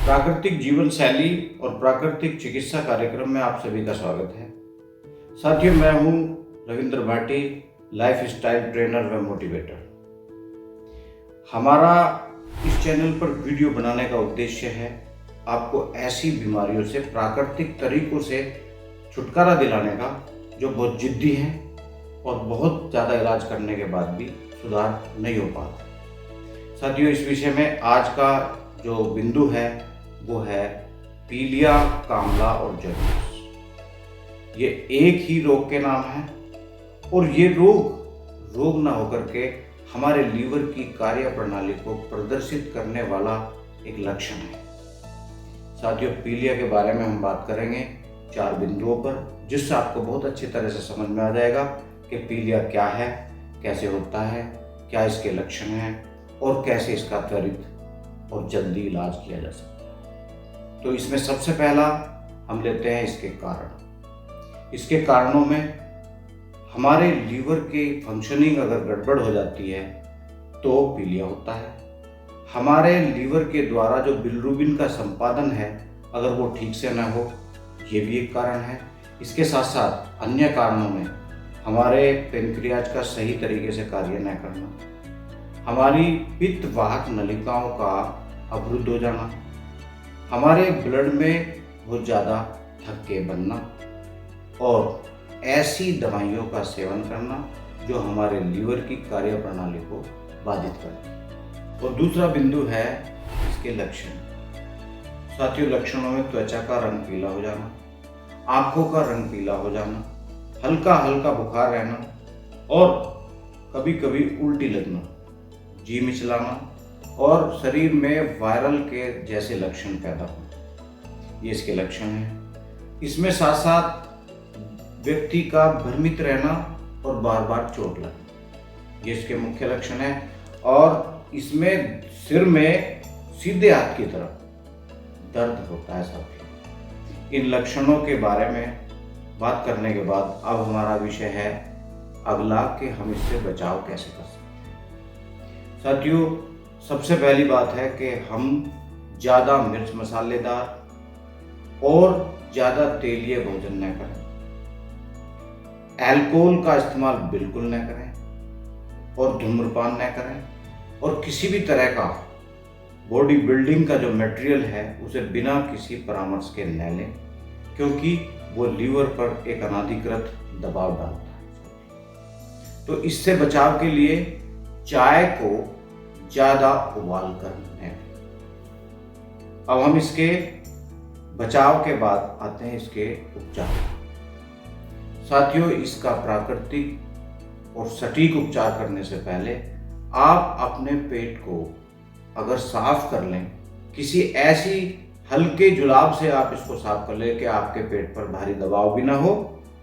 प्राकृतिक जीवन शैली और प्राकृतिक चिकित्सा कार्यक्रम में आप सभी का स्वागत है। साथियों, मैं हूं Ravindra Bhati, life style trainer व मोटिवेटर। हमारा इस चैनल पर वीडियो बनाने का उद्देश्य है आपको ऐसी बीमारियों से प्राकृतिक तरीकों से छुटकारा दिलाने का जो बहुत जिद्दी हैं और बहुत ज़्यादा इलाज करने के बाद भी सुधार नहीं हो पाता। साथियों, इस विषय में आज का जो बिंदु है वो है पीलिया, कामला और जॉन्डिस। ये एक ही रोग के नाम है और ये रोग ना होकर के हमारे लीवर की कार्य प्रणाली को प्रदर्शित करने वाला एक लक्षण है। साथियों, पीलिया के बारे में हम बात करेंगे 4 बिंदुओं पर, जिससे आपको बहुत अच्छी तरह से समझ में आ जाएगा कि पीलिया क्या है, कैसे होता है, क्या इसके लक्षण हैं और कैसे इसका त्वरित और जल्दी इलाज किया जा सकता है। तो इसमें सबसे पहला हम लेते हैं इसके कारण। इसके कारणों में हमारे लीवर की फंक्शनिंग अगर गड़बड़ हो जाती है तो पीलिया होता है। हमारे लीवर के द्वारा जो बिलिरुबिन का संपादन है अगर वो ठीक से न हो, ये भी एक कारण है। इसके साथ साथ अन्य कारणों में हमारे पेनक्रियाज का सही तरीके से कार्य न करना, हमारी पित्त वाहक नलिकाओं का अवरुद्ध हो जाना, हमारे ब्लड में बहुत ज़्यादा थक्के बनना और ऐसी दवाइयों का सेवन करना जो हमारे लीवर की कार्य प्रणाली को बाधित करती है। और दूसरा बिंदु है इसके लक्षण। साथियों, लक्षणों में त्वचा का रंग पीला हो जाना, आंखों का रंग पीला हो जाना, हल्का हल्का बुखार रहना और कभी कभी उल्टी लगना, जी मिचलाना और शरीर में वायरल के जैसे लक्षण पैदा होना, ये इसके लक्षण हैं। इसमें साथ साथ व्यक्ति का भ्रमित रहना और बार बार चोट लगना, ये इसके मुख्य लक्षण हैं। और इसमें सिर में सीधे हाथ की तरफ दर्द होता है। साथियों, इन लक्षणों के बारे में बात करने के बाद अब हमारा विषय है अगला कि हम इससे बचाव कैसे कर सकते हैं। साथियों, सबसे पहली बात है कि हम ज़्यादा मिर्च मसालेदार और ज़्यादा तेलीय भोजन न करें, अल्कोहल का इस्तेमाल बिल्कुल न करें और धूम्रपान न करें और किसी भी तरह का बॉडी बिल्डिंग का जो मटेरियल है उसे बिना किसी परामर्श के न लें, क्योंकि वो लीवर पर एक अनाधिकृत दबाव डालता है। तो इससे बचाव के लिए चाय को ज़्यादा उबाल कर न लें। अब हम इसके बचाव के बाद आते हैं इसके उपचार। साथियों, इसका प्राकृतिक और सटीक उपचार करने से पहले आप अपने पेट को अगर साफ कर लें, किसी ऐसी हल्के जुलाब से आप इसको साफ कर लें कि आपके पेट पर भारी दबाव भी ना हो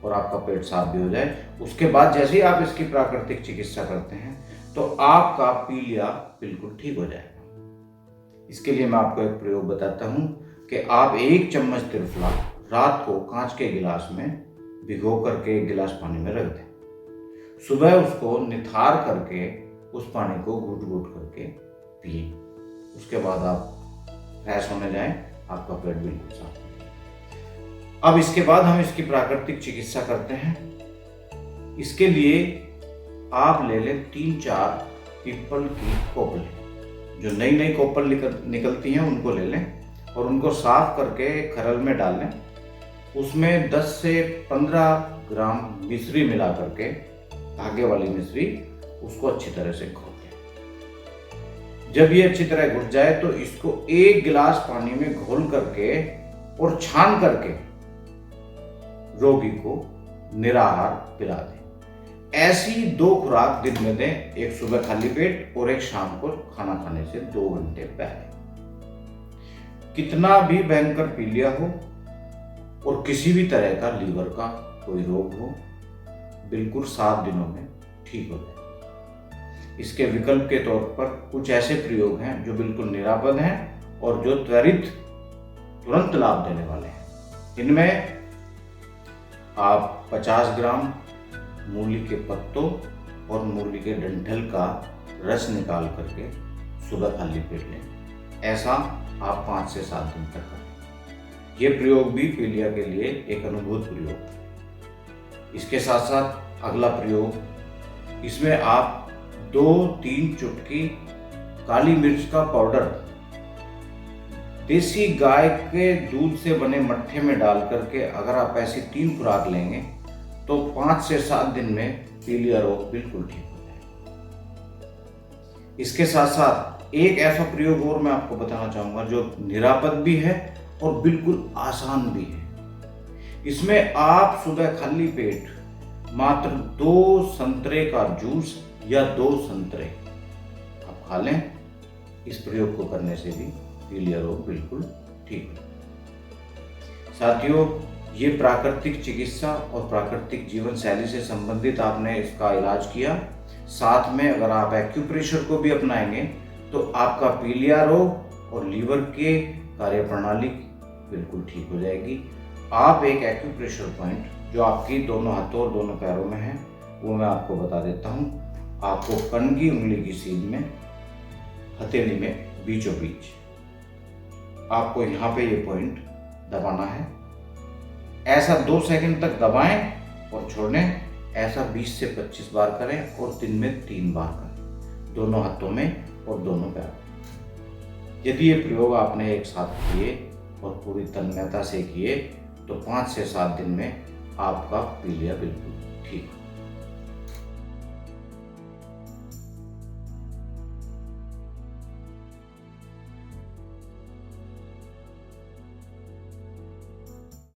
और आपका पेट साफ भी हो जाए। उसके बाद जैसे ही आप इसकी प्राकृतिक चिकित्सा करते हैं तो आपका पीलिया बिल्कुल ठीक हो जाएगा। इसके लिए मैं आपको एक प्रयोग बताता हूँ कि आप 1 चम्मच त्रिफला रात को कांच के गिलास में भिगो करके 1 गिलास पानी में रख दें। सुबह उसको निथार करके उस पानी को घूट घूट करके पिए। उसके बाद आप फ्रेश होने जाएं, आपका पेट बिल्कुल साफ हो जाए। अब इसके बाद हम इसकी प्राकृतिक चिकित्सा करते हैं। इसके लिए आप ले लें 3-4 पीपल की कोपलें, जो नई नई कोपल निकलती हैं उनको ले लें और उनको साफ करके खरल में डाल लें। उसमें 10 से 15 ग्राम मिश्री मिला करके, धागे वाली मिश्री, उसको अच्छी तरह से घोल लें। जब ये अच्छी तरह घुट जाए तो इसको 1 गिलास पानी में घोल करके और छान करके रोगी को निराहार पिला दें। ऐसी 2 खुराक दिन में दें, एक सुबह खाली पेट और एक शाम को खाना खाने से 2 घंटे पहले। कितना भी भयंकर पीलिया हो और किसी भी तरह का लीवर का कोई रोग हो, बिल्कुल 7 दिनों में ठीक हो जाए। इसके विकल्प के तौर पर कुछ ऐसे प्रयोग हैं जो बिल्कुल निरापद हैं और जो तुरंत लाभ देने वाले हैं। इनमें आप 50 ग्राम मूली के पत्तों और मूली के डंठल का रस निकाल करके सुबह खाली पेट लें। ऐसा आप 5 से 7 दिन तक करें। ये प्रयोग भी पीलिया के लिए एक अनुभूत प्रयोग है। इसके साथ साथ अगला प्रयोग, इसमें आप 2-3 चुटकी काली मिर्च का पाउडर देसी गाय के दूध से बने मट्ठे में डाल करके अगर आप ऐसी 3 खुराक लेंगे तो 5 से 7 दिन में पीलिया रोग बिल्कुल ठीक हो जाएगा। इसके साथ साथ एक ऐसा प्रयोग और मैं आपको बताना चाहूँगा जो निरापद भी है और बिल्कुल आसान भी है। इसमें आप सुबह खाली पेट मात्र 2 संतरे का जूस या 2 संतरे आप खा लें। इस प्रयोग को करने से भी पीलिया रोग बिल्कुल ठीक है। साथियों, ये प्राकृतिक चिकित्सा और प्राकृतिक जीवन शैली से संबंधित आपने इसका इलाज किया, साथ में अगर आप एक्यूप्रेशर को भी अपनाएंगे तो आपका पीलिया रोग और लीवर के कार्यप्रणाली बिल्कुल ठीक हो जाएगी। आप एक एक्यूप्रेशर पॉइंट जो आपकी दोनों हाथों और दोनों पैरों में है वो मैं आपको बता देता हूँ। आपको कनगी उंगली की सीध में, हथेली में बीचों बीच आपको यहाँ पे ये पॉइंट दबाना है। ऐसा 2 सेकंड तक दबाएं और छोड़ें। ऐसा 20 से 25 बार करें और दिन में 3 बार करें, दोनों हाथों में और दोनों पैरों। यदि ये प्रयोग आपने एक साथ किए और पूरी तन्मयता से किए तो 5 से 7 दिन में आपका पीलिया बिल्कुल ठीक हो।